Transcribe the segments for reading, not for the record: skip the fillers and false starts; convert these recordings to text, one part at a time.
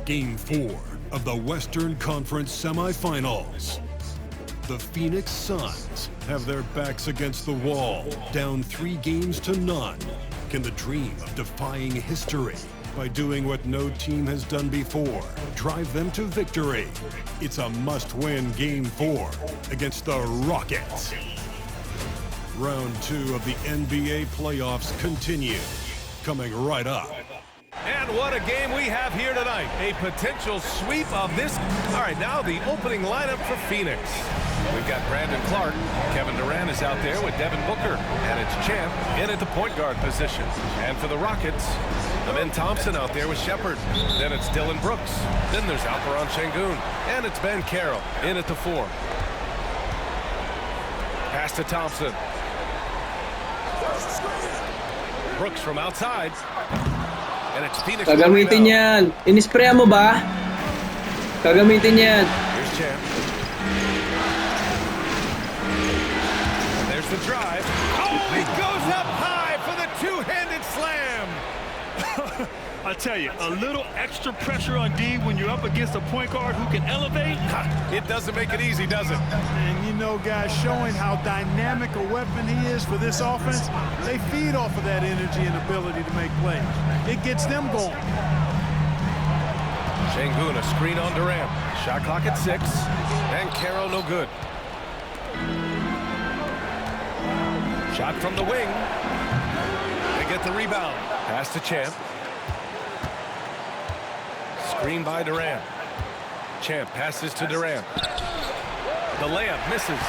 Game 4 of the Western Conference semifinals. The Phoenix Suns have their backs against the wall, down 3 games to none. Can the dream of defying history by doing what no team has done before drive them to victory? It's a must-win Game 4 against the Rockets. Round 2 of the NBA playoffs continue, coming right up. And what a game we have here tonight. A potential sweep of this. All right, now the opening lineup for Phoenix. We've got Brandon Clark. Kevin Durant is out there with Devin Booker. And it's Champ in at the point guard position. And for the Rockets, Amen Thompson out there with Shepard. Then it's Dylan Brooks. Then there's Alperen Sengun. And it's Ben Carroll in at the 4. Pass to Thompson. Brooks from outside. And it's Phoenix. Gagamitin yan. Inispray mo ba? Gagamitin yan. Here's Champ. And there's the drive. Oh, he goes up high for the two-handed slam. I tell you, a little extra pressure on D when you're up against a point guard who can elevate. It doesn't make it easy, does it? And you know, guys, showing how dynamic a weapon he is for this offense, they feed off of that energy and ability to make plays. It gets them going. Sengun, a screen on Durant. Shot clock at 6. And Carroll, no good. Shot from the wing. They get the rebound. Pass to Champ. Screen by Durant. Champ passes to Durant. The layup misses.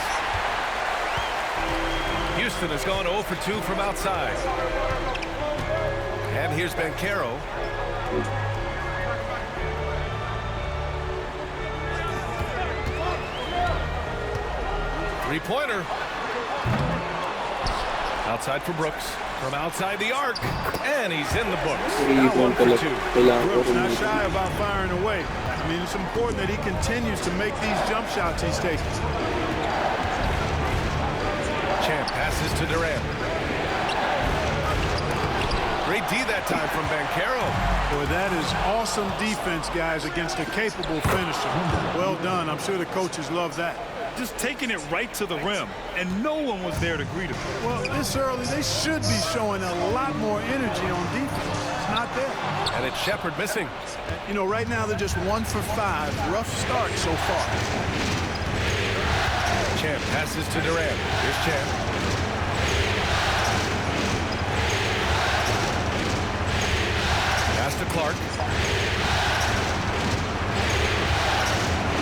Houston has gone 0 for 2 from outside. And here's Ben Carroll. Three-pointer. Outside for Brooks. From outside the arc. And he's in the books. Now 1 for 2. Brooks not shy about firing away. I mean, it's important that he continues to make these jump shots he's taking. Champ passes to Durant. Great D that time from Ben Carroll. Boy, that is awesome defense, guys, against a capable finisher. Well done. I'm sure the coaches love that. Just taking it right to the rim, and no one was there to greet him. Well, this early, they should be showing a lot more energy on defense. It's not there. And it's Shepard missing. You know, right now they're just 1 for 5. Rough start so far. Champ passes to Durant. Here's Champ. Pass to Clark.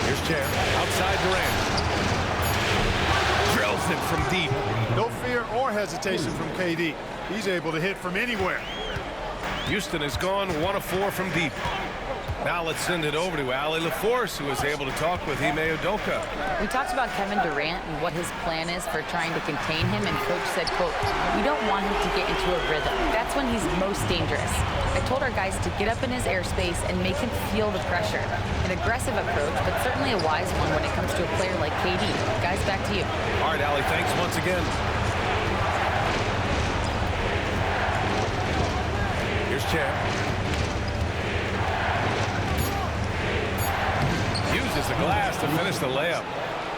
Here's Champ. Outside Durant. Drills it from deep. No fear or hesitation from KD. He's able to hit from anywhere. Houston has gone 1 of 4 from deep. Now let's send it over to Allie LaForce, who was able to talk with Ime Udoka. We talked about Kevin Durant and what his plan is for trying to contain him, and Coach said, quote, "We don't want him to get into a rhythm. That's when he's most dangerous. I told our guys to get up in his airspace and make him feel the pressure. An aggressive approach, but certainly a wise one when it comes to a player like KD. Guys, back to you." All right, Allie, thanks once again. Here's Champ. Uses the glass to finish the layup.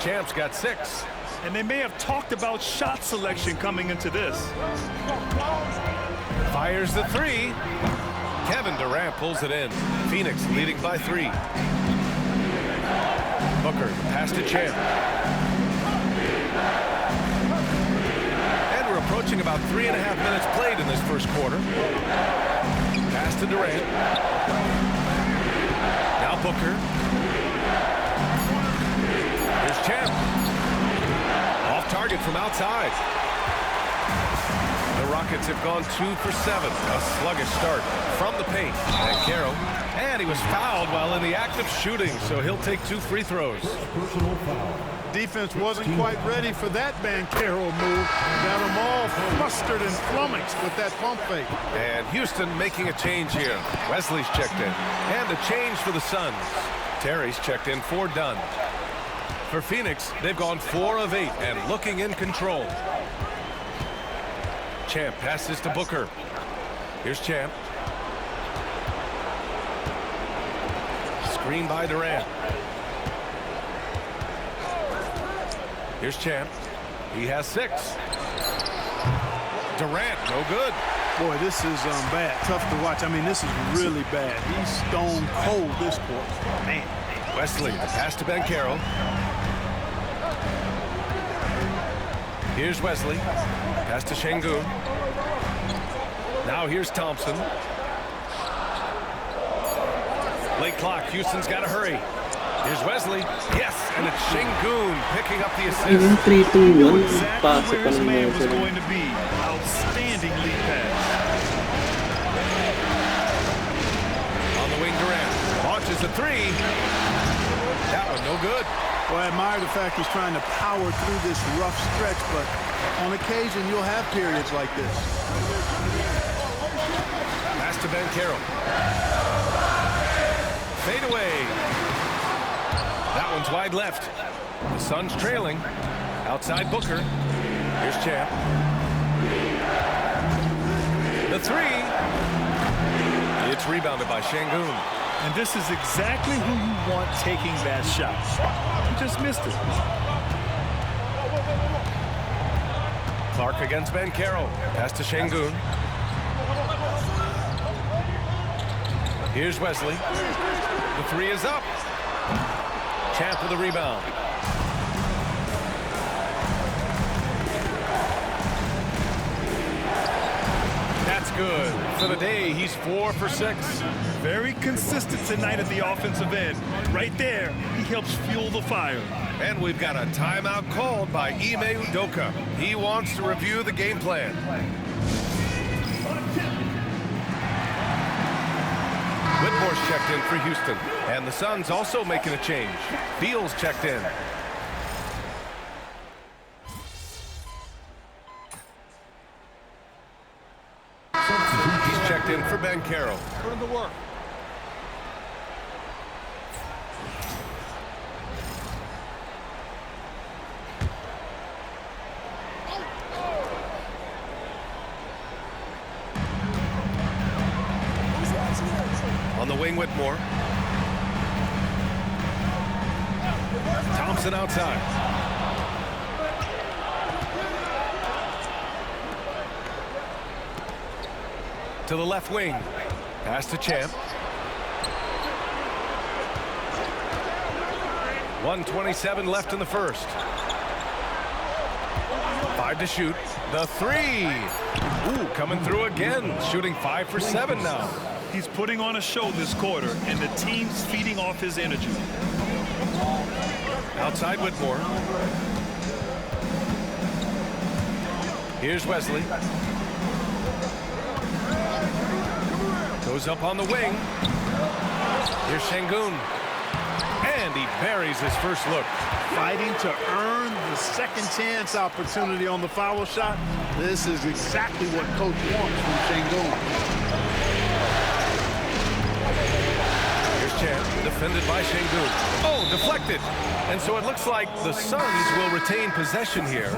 Champ's got 6. And they may have talked about shot selection coming into this. Fires the 3. Kevin Durant pulls it in. Phoenix leading by 3. Booker, pass to Champ. And we're approaching about 3.5 minutes played in this first quarter. Pass to Durant. Now Booker. Here's Champ. Off target from outside. The Rockets Rockets have gone 2 for 7. A sluggish start from the paint. Banchero. And he was fouled while in the act of shooting, so he'll take 2 free throws. Defense wasn't quite ready for that Banchero move. Got them all flustered and flummoxed with that pump fake. And Houston making a change here. Wesley's checked in. And a change for the Suns. Terry's checked in for Dunn. For Phoenix, they've gone 4 of 8 and looking in control. Champ passes to Booker. Here's Champ. Screen by Durant. Here's Champ. He has 6. Durant, no good. Boy, this is bad. Tough to watch. I mean, this is really bad. He's stone cold this quarter. Man. Wesley, the pass to Banchero. Here's Wesley. Pass to Şengün. Now here's Thompson. Late clock. Houston's got to hurry. Here's Wesley. Yes, and it's Şengün picking up the assist. Even 3-2-1 Exactly pass where his upon man was him. going to be. Outstanding lead pass. On the wing, Durant launches a 3. That one no good. Well, I admire the fact he's trying to power through this rough stretch, but on occasion you'll have periods like this. Pass to Banchero. Fade away. That one's wide left. The Suns trailing. Outside Booker. Here's Champ. The 3. It's rebounded by Şengün. And this is exactly who you want taking that shot. He just missed it. Clark against Banchero. Pass to Şengün. Here's Wesley. The 3 is up. Champ with the rebound. That's good. For the day, he's 4 for 6. Very consistent tonight at the offensive end. Right there, he helps fuel the fire. And we've got a timeout called by Ime Udoka. He wants to review the game plan. Whitmore's checked in for Houston. And the Suns also making a change. Beal's checked in. He's checked in for Banchero. Put him to work. On the wing, Whitmore. Thompson outside. To the left wing. Pass to Champ. 1:27 left in the first. 5 to shoot. The 3. Ooh, coming through again. Shooting 5 for 7 now. He's putting on a show this quarter, and the team's feeding off his energy. Outside Whitmore. Here's Wesley. Goes up on the wing. Here's Şengün. And he buries his first look. Fighting to earn the second chance opportunity on the foul shot. This is exactly what coach wants from Şengün. Here's Champ, defended by Şengün. Oh, deflected. And so it looks like the Suns will retain possession here.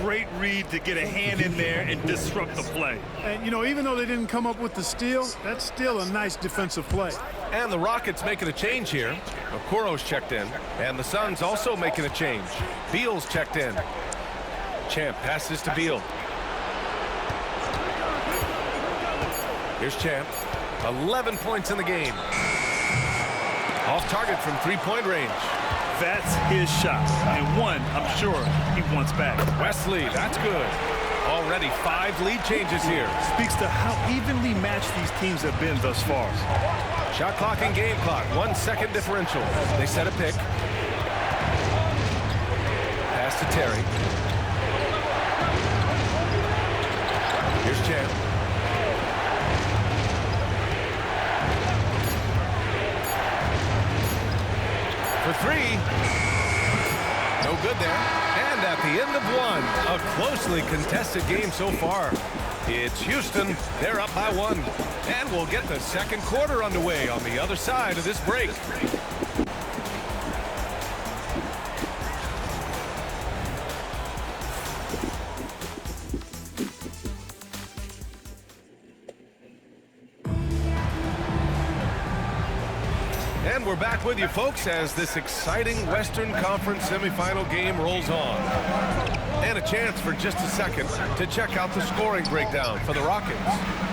Great read to get a hand in there and disrupt the play. And, you know, even though they didn't come up with the steal, that's still a nice defensive play. And the Rockets making a change here. Okoro's checked in. And the Suns also making a change. Beal's checked in. Champ passes to Beal. Here's Champ. 11 points in the game. Off target from three-point range. That's his shot, and one I'm sure he wants back. Wesley, that's good. Already 5 lead changes here. Speaks to how evenly matched these teams have been thus far. Shot clock and game clock, 1 second differential. They set a pick. Pass to Terry. good there. And at the end of one, a closely contested game so far. It's Houston. They're up by 1. And we'll get the second quarter underway on the other side of this break. And we're back with you, folks, as this exciting Western Conference semifinal game rolls on. And a chance for just a second to check out the scoring breakdown for the Rockets.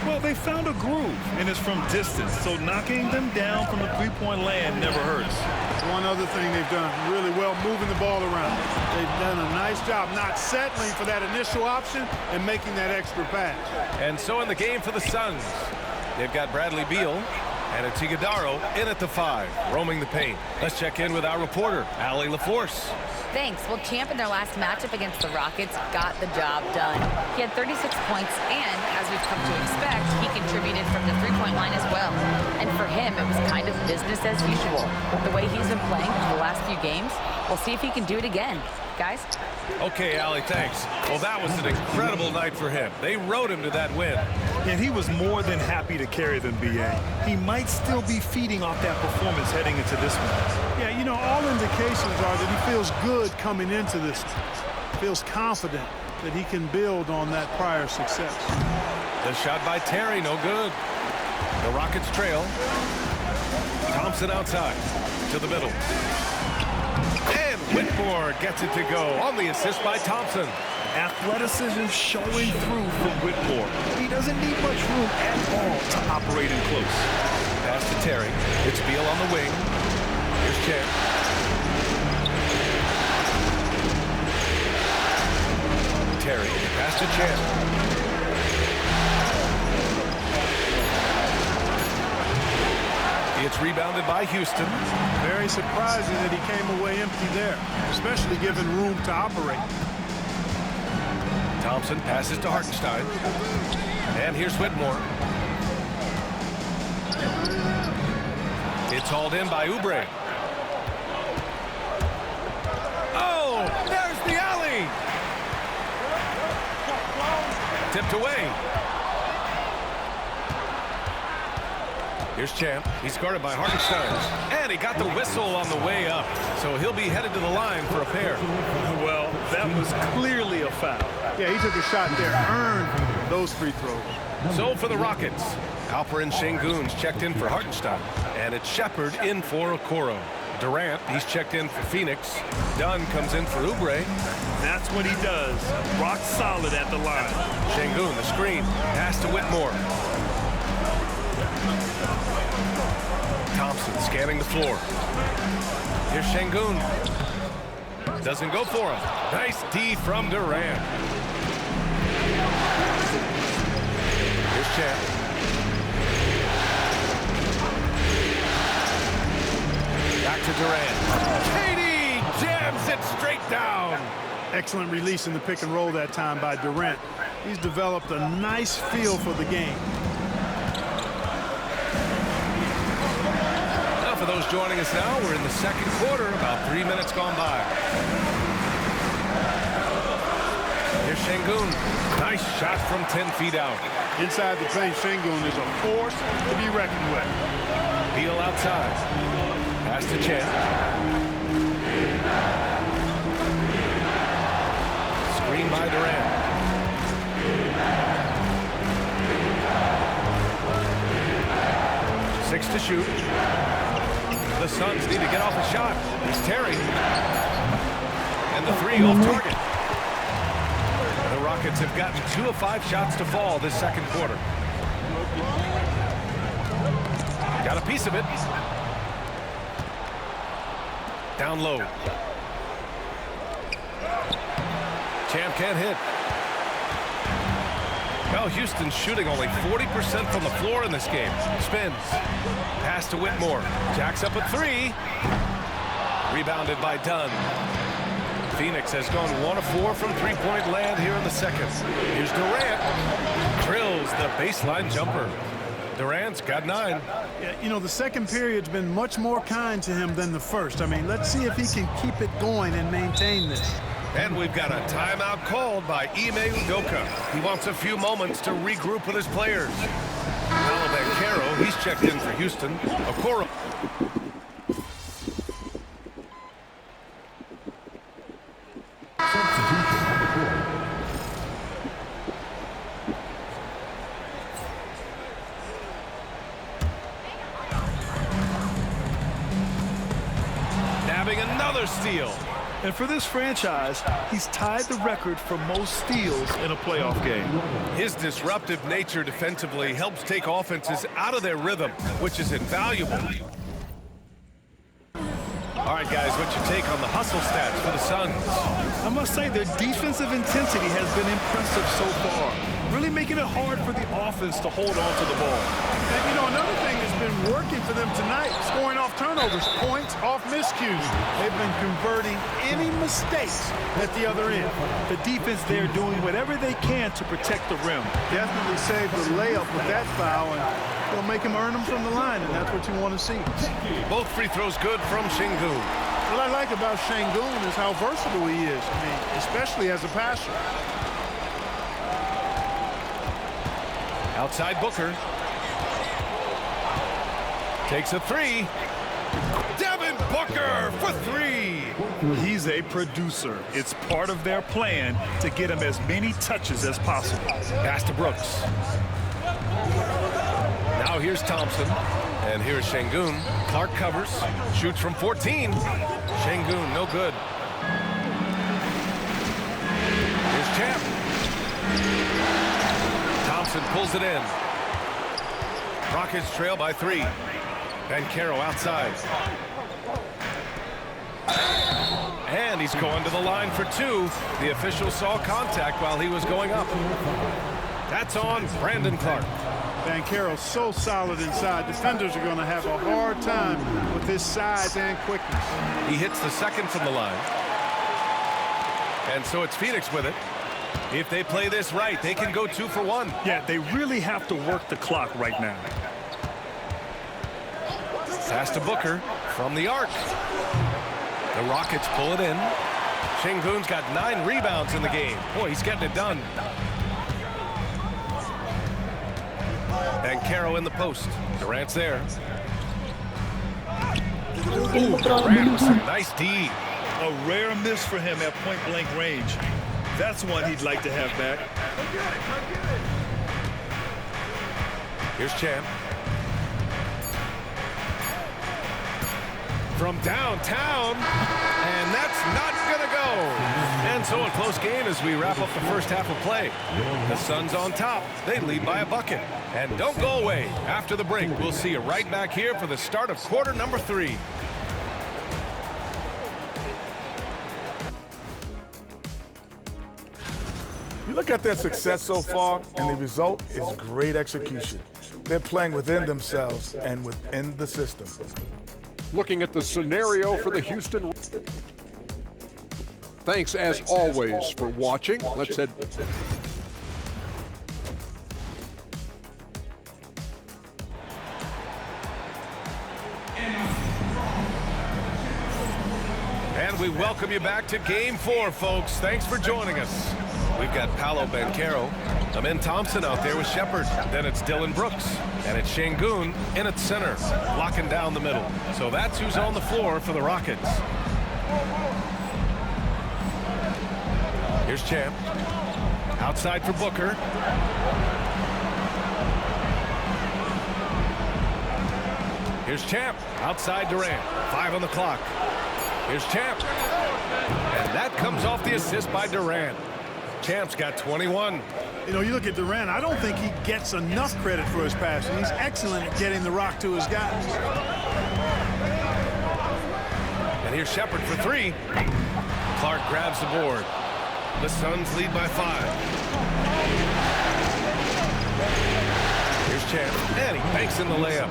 Well, they found a groove, and it's from distance, so knocking them down from the three-point land never hurts. One other thing they've done really well, moving the ball around. They've done a nice job not settling for that initial option and making that extra pass. And so in the game for the Suns, they've got Bradley Beal and it's Iguodala in at the 5, roaming the paint. Let's check in with our reporter, Allie LaForce. Thanks. Well, Champ in their last matchup against the Rockets got the job done. He had 36 points, and as we've come to expect, he contributed from the three-point line as well. And for him, it was kind of business as usual. The way he's been playing for the last few games, we'll see if he can do it again. Guys? Okay, Allie, thanks. Well, that was an incredible night for him. They rode him to that win. And he was more than happy to carry them, B.A. He might still be feeding off that performance heading into this one. Yeah, you know, all indications are that he feels good coming into this. Feels confident that he can build on that prior success. The shot by Terry, no good. The Rockets trail. Thompson outside to the middle. And Whitmore gets it to go on the assist by Thompson. Athleticism showing through from Whitmore. He doesn't need much room at all to operate in close. Pass to Terry. It's Beal on the wing. Here's Champ. Terry, pass to Champ. It's rebounded by Houston. Very surprising that he came away empty there, especially given room to operate. Thompson passes to Hartenstein. And here's Whitmore. It's hauled in by Oubre. Oh, there's the alley. Tipped away. Here's Champ. He's guarded by Hartenstein. And he got the whistle on the way up. So he'll be headed to the line for a pair. Well, that was clearly a foul. Yeah, he took a shot there, earned those free throws. So for the Rockets, Alperen Sengun's checked in for Hartenstein. And it's Shepard in for Okoro. Durant, he's checked in for Phoenix. Dunn comes in for Oubre. That's what he does. Rock solid at the line. Sengun, the screen. Pass to Whitmore. Thompson scanning the floor. Here's Sengun. Doesn't go for him. Nice D from Durant. Here's Champ. Back to Durant. KD jams it straight down. Excellent release in the pick and roll that time by Durant. He's developed a nice feel for the game. Now for those joining us now, we're in the second quarter, about 3 minutes gone by. Here's Sengun. Nice shot from 10 feet out. Inside the paint, Sengun is a force to be reckoned with. Beal outside. Pass to Champ. Screen by Durant. Six to shoot. The Suns need to get off a shot. It's Terry. And the three off target. The Rockets have gotten 2 of 5 shots to fall this second quarter. Got a piece of it. Down low. Champ can't hit. Well, Houston's shooting only 40% from the floor in this game. Spins. Pass to Whitmore. Jacks up a 3. Rebounded by Dunn. Phoenix has gone 1 of 4 from three-point land here in the second. Here's Durant. Drills the baseline jumper. Durant's got 9. Yeah, you know, the second period's been much more kind to him than the first. I mean, let's see if he can keep it going and maintain this. And we've got a timeout called by Ime Udoka. He wants a few moments to regroup with his players. Paolo Banchero, he's checked in for Houston. Okoro. Nabbing another steal. And for this franchise, he's tied the record for most steals in a playoff game. His disruptive nature defensively helps take offenses out of their rhythm, which is invaluable. All right, guys, what's your take on the hustle stats for the Suns? I must say their defensive intensity has been impressive so far, really making it hard for the offense to hold on to the ball. And, you know, another thing that's been working for them tonight, scoring off turnovers, points off miscues. They've been converting any mistakes at the other end. The defense there doing whatever they can to protect the rim. Definitely saved the layup with that foul, and it'll make him earn them from the line, and that's what you want to see. Both free throws good from Şengün. What I like about Şengün is how versatile he is, I mean, especially as a passer. Outside Booker. Takes a 3. Devin Booker for 3. He's a producer. It's part of their plan to get him as many touches as possible. Pass to Brooks. Now here's Thompson. And here's Şengün. Clark covers. Shoots from 14. Şengün, no good. Here's Champ. Thompson pulls it in. Rockets trail by 3. Banchero outside. And he's going to the line for 2. The official saw contact while he was going up. That's on Brandon Clark. Banchero's so solid inside. Defenders are going to have a hard time with his size and quickness. He hits the second from the line. And so it's Phoenix with it. If they play this right, they can go 2 for 1. Yeah, they really have to work the clock right now. Pass to Booker from the arc. The Rockets pull it in. Şengün's got 9 rebounds in the game. Boy, he's getting it done. Banchero in the post. Durant's there. Durant with some nice D. A rare miss for him at point-blank range. That's one he'd like to have back. Here's Champ. From downtown, and that's not gonna go. And so a close game as we wrap up the first half of play. The Suns on top. They lead by a bucket. And don't go away. After the break, we'll see you right back here for the start of quarter number 3. You look at their success so far, and the result is great execution. They're playing within themselves and within the system. Looking at the scenario for the Houston. Thanks, as always, for watching. Let's head. And we welcome you back to Game 4, folks. Thanks for joining us. We've got Paolo Banchero, Amen Thompson out there with Shepherd. Then it's Dillon Brooks. And it's Şengün in at center, locking down the middle. So that's who's on the floor for the Rockets. Here's Champ. Outside for Booker. Here's Champ. Outside Durant. 5 on the clock. Here's Champ. And that comes off the assist by Durant. Champ's got 21. You know, you look at Durant, I don't think he gets enough credit for his passing. He's excellent at getting the rock to his guys. And here's Shepherd for 3. Clark grabs the board. The Suns lead by 5. Here's Champ. And he banks in the layup.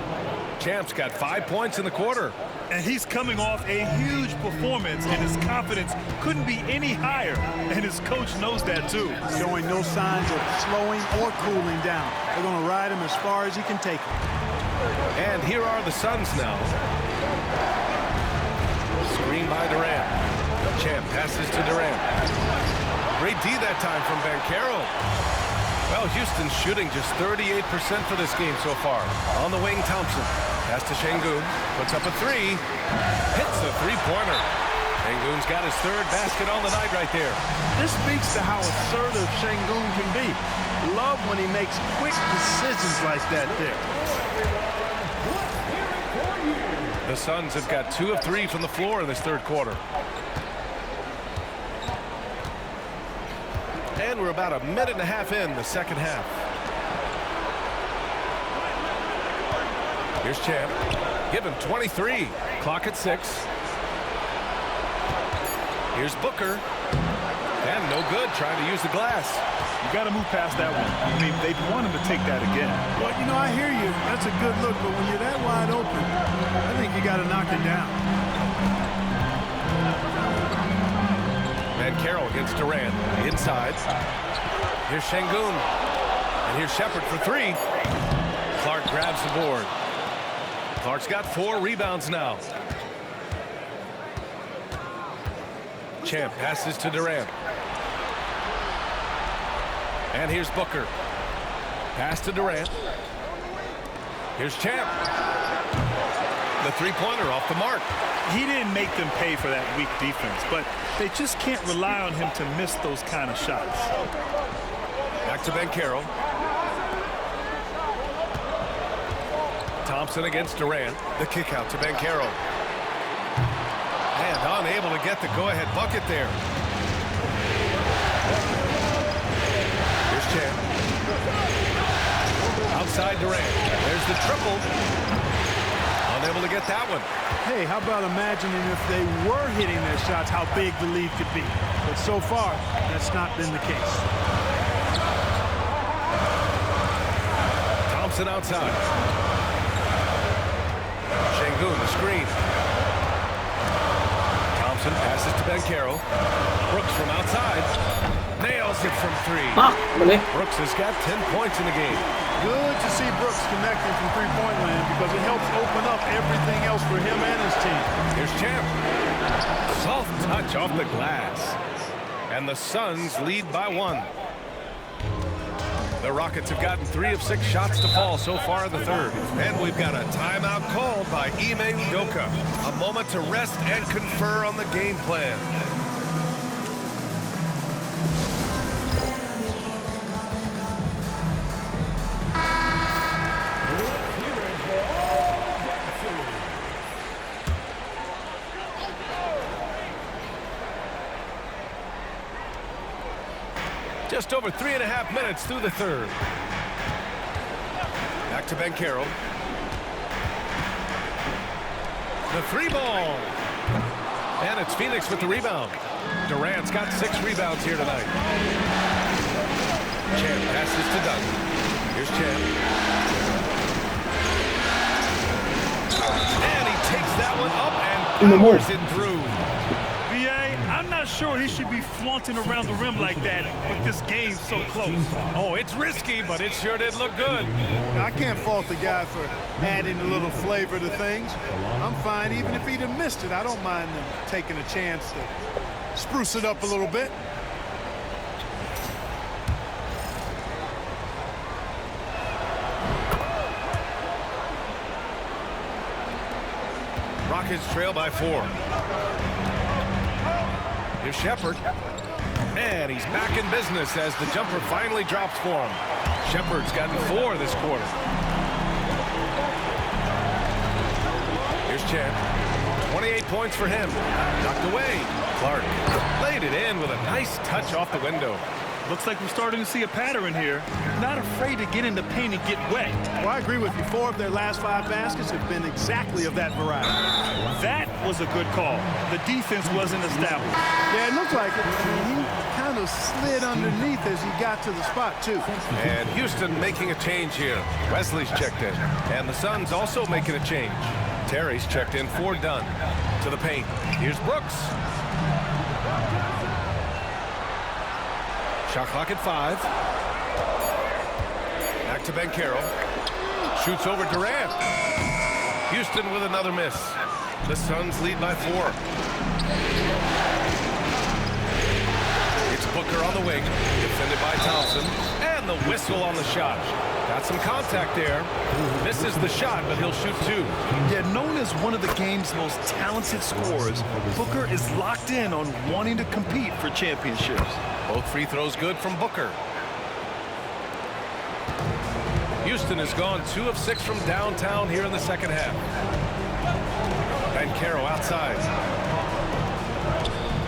Champ's got 5 points in the quarter. And he's coming off a huge performance, and his confidence couldn't be any higher. And his coach knows that, too. Showing no signs of slowing or cooling down. They're going to ride him as far as he can take him. And here are the Suns now. Screen by Durant. Champ passes to Durant. Great D that time from Banchero. Well, Houston's shooting just 38% for this game so far. On the wing, Thompson. Pass to Şengün. Puts up a three. Hits the three-pointer. Şengün's got his third basket on the night right there. This speaks to how assertive Şengün can be. Love when he makes quick decisions like that there. The Suns have got 2 of 3 from the floor in this third quarter. And we're about a minute and a half in the second half. Here's Champ. Give him 23. Clock at 6. Here's Booker. And no good, trying to use the glass. You got to move past that one. I mean, they'd want him to take that again. Well, you know, I hear you. That's a good look, but when you're that wide open, I think you got to knock it down. Banchero against Durant. Inside. Here's Şengün. And here's Shepherd for 3. Clark grabs the board. Clark's got 4 rebounds now. Champ passes to Durant. And here's Booker. Pass to Durant. Here's Champ. The three-pointer off the mark. He didn't make them pay for that weak defense, but they just can't rely on him to miss those kind of shots. Back to Banchero. Thompson against Durant. The kick out to Banchero. And unable to get the go-ahead bucket there. Here's Champ. Outside Durant. There's the triple. Unable to get that one. Hey, how about imagining if they were hitting their shots, how big the lead could be. But so far, that's not been the case. Thompson outside. Şengün, the screen. Thompson passes to Banchero. Brooks from outside. Nails it from 3. Mali. Brooks has got 10 points in the game. Good to see Brooks connecting from three-point land because it helps open up everything else for him and his team. Here's Champ. Soft touch off the glass. And the Suns lead by 1. The Rockets have gotten 3 of 6 shots to fall so far in the third. And we've got a timeout called by Ime Udoka. A moment to rest and confer on the game plan. Just over 3.5 minutes through the third. Back to Banchero. The 3 ball. And it's Phoenix with the rebound. Durant's got 6 rebounds here tonight. Champ passes to Dunn. Here's Champ. And he takes that one up and powers it through. I'm not sure he should be flaunting around the rim like that, but this game's so close. Oh, it's risky, but it sure did look good. I can't fault the guy for adding a little flavor to things. I'm fine, even if he'd have missed it. I don't mind them taking a chance to spruce it up a little bit. Rockets trail by 4. Here's Shepherd. And he's back in business as the jumper finally drops for him. Shepherd's gotten 4 this quarter. Here's Champ. 28 points for him. Knocked away. Clark laid it in with a nice touch off the window. Looks like we're starting to see a pattern here. Not afraid to get in the paint and get wet. Well, I agree with you. 4 of their last 5 baskets have been exactly of that variety. That was a good call. The defense wasn't established. Yeah, it looked like it. He kind of slid underneath as he got to the spot, too. And Houston making a change here. Wesley's checked in. And the Suns also making a change. Terry's checked in for Dunn. To the paint. Here's Brooks. Shot clock at 5. Back to Banchero. Shoots over Durant. Houston with another miss. The Suns lead by 4. It's Booker on the wing. Defended by Thompson. And the whistle on the shot. Got some contact there. Misses the shot, but he'll shoot 2. Yeah, known as one of the game's most talented scorers, Booker is locked in on wanting to compete for championships. Both free throws good from Booker. Houston has gone 2 of 6 from downtown here in the second half. Banchero outside.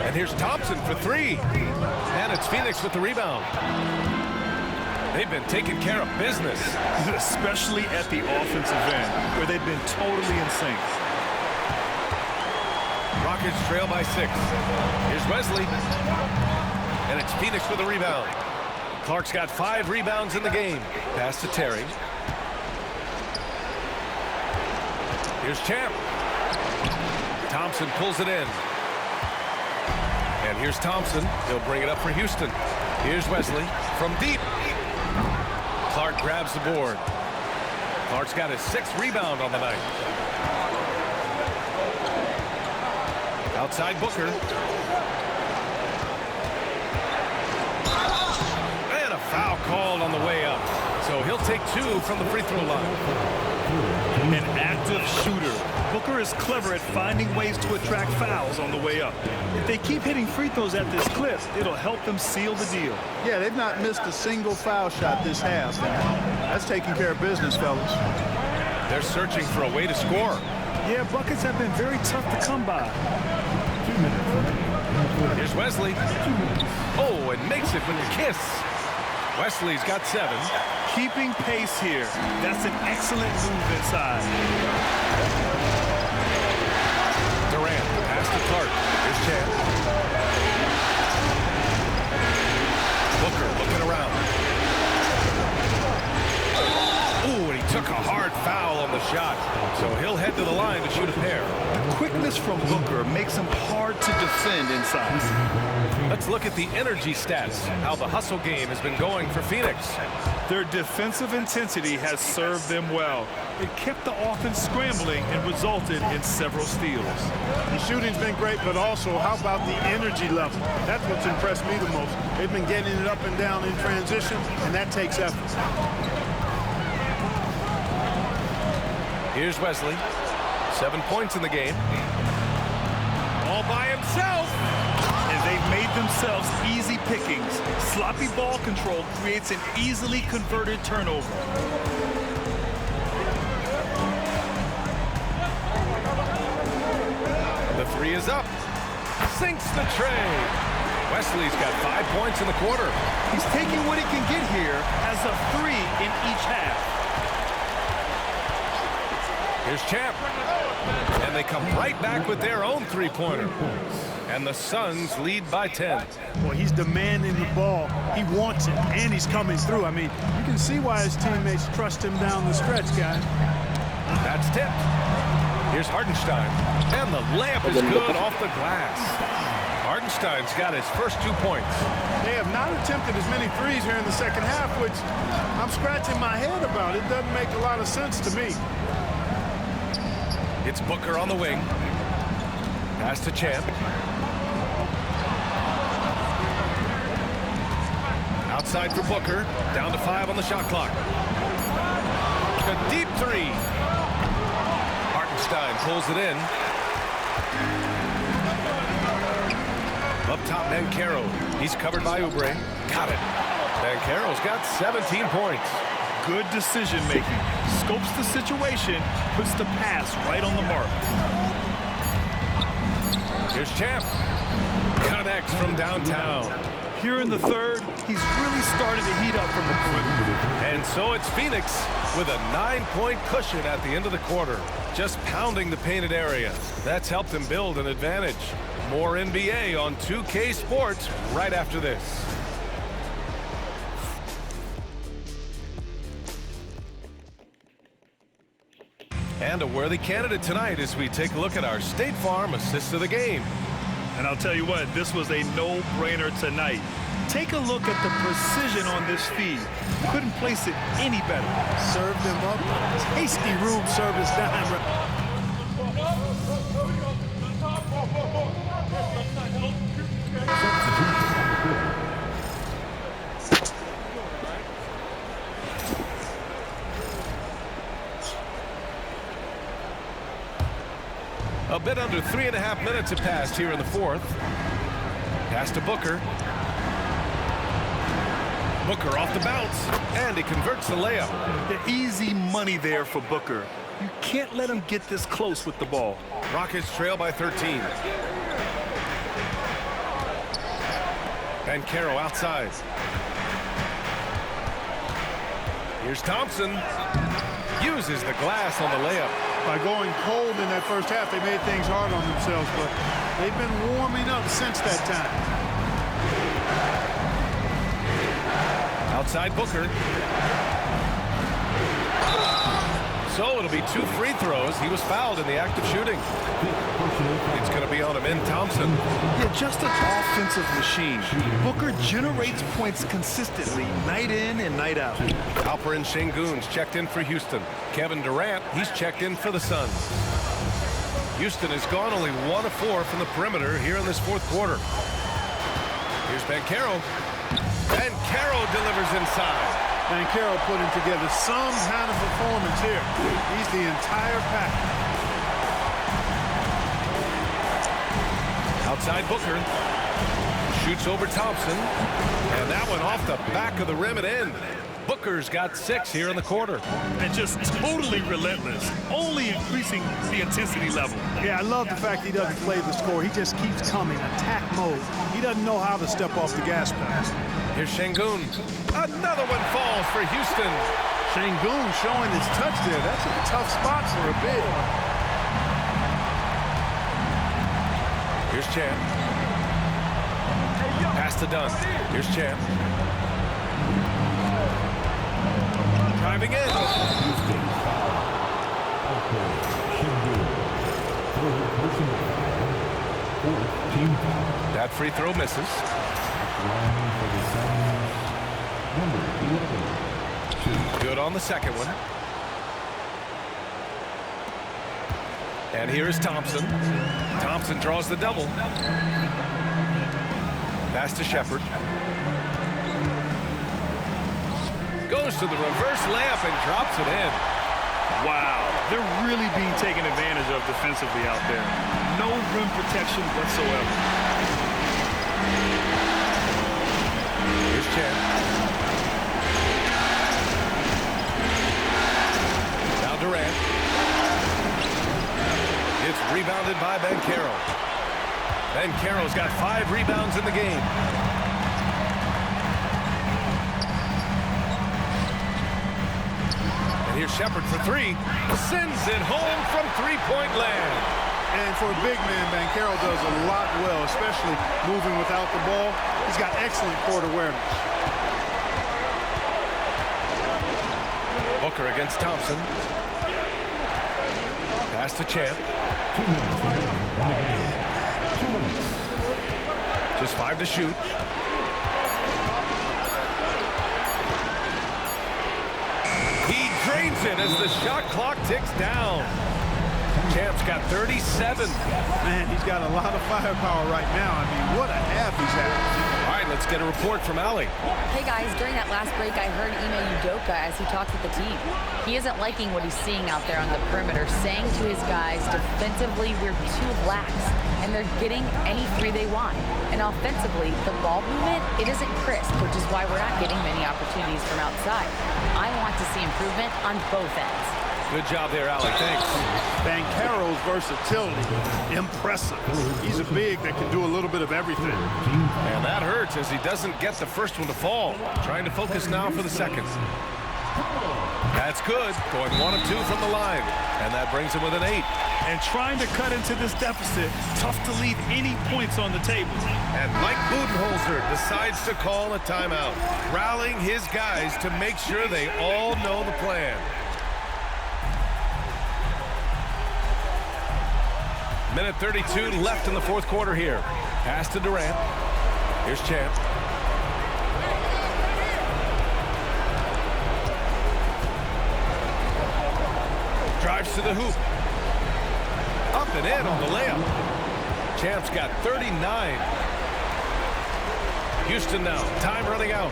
And here's Thompson for 3. And it's Phoenix with the rebound. They've been taking care of business. Especially at the offensive end, where they've been totally in sync. Rockets trail by 6. Here's Wesley. And it's Phoenix with the rebound. Clark's got 5 rebounds in the game. Pass to Terry. Here's Champ. Thompson pulls it in. And here's Thompson. He'll bring it up for Houston. Here's Wesley from deep. Clark grabs the board. Clark's got his 6th rebound on the night. Outside Booker. And a foul called on the way up. So he'll take 2 from the free throw line. An active shooter. Booker is clever at finding ways to attract fouls on the way up. If they keep hitting free throws at this clip, it'll help them seal the deal. Yeah, they've not missed a single foul shot this half. That's taking care of business, fellas. They're searching for a way to score. Yeah, buckets have been very tough to come by. Here's Wesley. Oh, and makes it with the kiss. Wesley's got 7. Keeping pace here. That's an excellent move inside. Durant, pass to Clark. Here's Champ. Booker looking around. Ooh, and he took a hard foul on the shot. So he'll head to the line to shoot a pair. The quickness from Booker makes him hard to defend inside. Let's look at the energy stats, how the hustle game has been going for Phoenix. Their defensive intensity has served them well. It kept the offense scrambling and resulted in several steals. The shooting's been great, but also, how about the energy level? That's what's impressed me the most. They've been getting it up and down in transition, and that takes effort. Here's Wesley. 7 points in the game. All by himself. And they've made themselves easy pickings. Sloppy ball control creates an easily converted turnover. The 3 is up. Sinks the tray. Wesley's got 5 points in the quarter. He's taking what he can get here as a 3 in each half. Here's Champ. And they come right back with their own 3-pointer. And the Suns lead by 10. Well, he's demanding the ball. He wants it, and he's coming through. I mean, you can see why his teammates trust him down the stretch, guys. That's tipped. Here's Hartenstein. And the layup is good off the glass. Hartenstein's got his first 2 points. They have not attempted as many threes here in the second half, which I'm scratching my head about. It doesn't make a lot of sense to me. It's Booker on the wing. Pass to Champ. Outside for Booker. Down to 5 on the shot clock. A deep 3. Hartenstein pulls it in. Up top, Banchero. He's covered by Oubre. Got it. Banchero's got 17 points. Good decision making. Scopes the situation, puts the pass right on the mark. Here's Champ. Connects from downtown. Here in the third, he's really started to heat up from the perimeter. And so it's Phoenix with a 9-point cushion at the end of the quarter. Just pounding the painted area. That's helped him build an advantage. More NBA on 2K Sports right after this. And a worthy candidate tonight as we take a look at our State Farm assist of the game. And I'll tell you what, this was a no-brainer tonight. Take a look at the precision on this feed. Couldn't place it any better. Served him up. Tasty room service dime. A bit under 3.5 minutes have passed here in the fourth. Pass to Booker. Booker off the bounce, and he converts the layup. The easy money there for Booker. You can't let him get this close with the ball. Rockets trail by 13. Banchero outside. Here's Thompson. Uses the glass on the layup. By going cold in that first half, they made things hard on themselves, but they've been warming up since that time. Outside Booker. So it'll be 2 free throws. He was fouled in the act of shooting. It's going to be on him in Thompson. Yeah, just an offensive machine. Booker generates points consistently, night in and night out. Alperen Sengun's checked in for Houston. Kevin Durant, he's checked in for the Suns. Houston has gone only 1 of 4 from the perimeter here in this fourth quarter. Here's Banchero. Banchero delivers inside. Banchero putting together some kind of performance here. He's the entire package. Outside Booker. Shoots over Thompson. And that one off the back of the rim and in. Booker's got 6 here in the quarter. And just totally relentless, only increasing the intensity level. Yeah, I love the fact he doesn't play the score. He just keeps coming, attack mode. He doesn't know how to step off the gas pedal. Here's Sengun. Another one falls for Houston. Sengun showing his touch there. That's a tough spot for a big. Here's Chan. Pass to Dunn. Here's Chan. Driving in. That free throw misses. Good on the second one. And here is Thompson. Thompson draws the double. Pass to Shepherd. Goes to the reverse layup and drops it in. Wow, they're really being taken advantage of defensively out there. No rim protection whatsoever. Here's Chan. Now Durant. It's rebounded by Banchero. Banchero's got 5 rebounds in the game. And here's Shepherd for 3. Sends it home from three-point land. And for a big man, Banchero does a lot well, especially moving without the ball. He's got excellent court awareness. Booker against Thompson. Pass to Champ. Just 5 to shoot. He drains it as the shot clock ticks down. Champ's got 37. Man, he's got a lot of firepower right now. I mean, what a half he's having. All right, let's get a report from Allie. Hey guys, during that last break, I heard Ime Udoka as he talked with the team. He isn't liking what he's seeing out there on the perimeter, saying to his guys, defensively, we're too lax, and they're getting any 3 they want. And offensively, the ball movement, it isn't crisp, which is why we're not getting many opportunities from outside. I want to see improvement on both ends. Good job there, Allie. Thanks. Banchero's versatility, impressive. He's a big that can do a little bit of everything. And that hurts as he doesn't get the first one to fall. Trying to focus now for the second. That's good. Going 1 of 2 from the line. And that brings him with an 8. And trying to cut into this deficit, tough to leave any points on the table. And Mike Budenholzer decides to call a timeout, rallying his guys to make sure they all know the plan. Minute 32 left in the fourth quarter here. Pass to Durant. Here's Champ. Drives to the hoop. Up and in on the layup. Champ's got 39. Houston now. Time running out.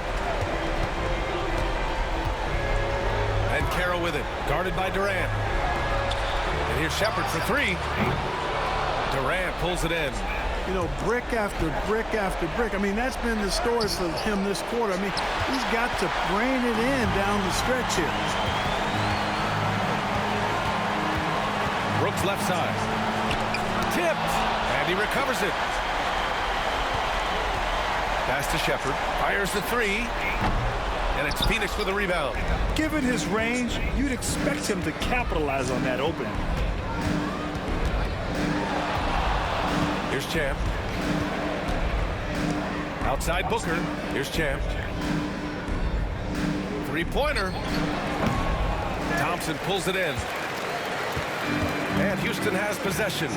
And Carroll with it. Guarded by Durant. And here's Shepherd for three. Durant pulls it in. You know, brick after brick after brick. I mean, that's been the story for him this quarter. I mean, he's got to brain it in down the stretch here. Brooks left side. Tipped. And he recovers it. Pass to Shepherd. Fires the three. And it's Phoenix with a rebound. Given his range, you'd expect him to capitalize on that opening. Here's Champ. Outside Booker. Here's Champ. Three-pointer. Thompson pulls it in. And Houston has possession.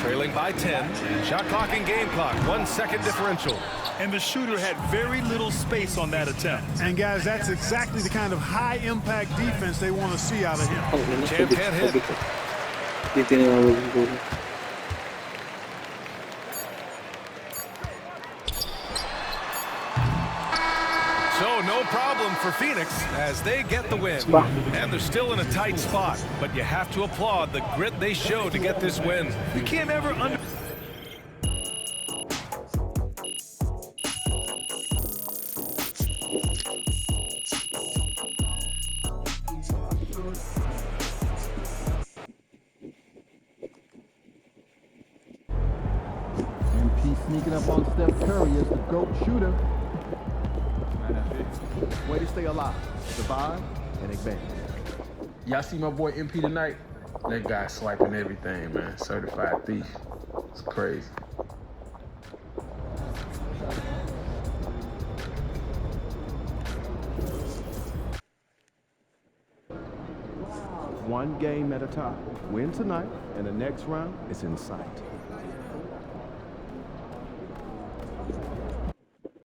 Trailing by 10. Shot clock and game clock. 1 second differential. And the shooter had very little space on that attempt. And guys, that's exactly the kind of high-impact defense they want to see out of him. Champ can't hit. So no problem for Phoenix as they get the win. And they're still in a tight spot, but you have to applaud the grit they showed to get this win. You can't ever under... Sneaking up on Steph Curry as the GOAT shooter. Way to stay alive, survive, and advance. Y'all see my boy MP tonight? That guy swiping everything, man. Certified thief. It's crazy. One game at a time. Win tonight, and the next round is in sight.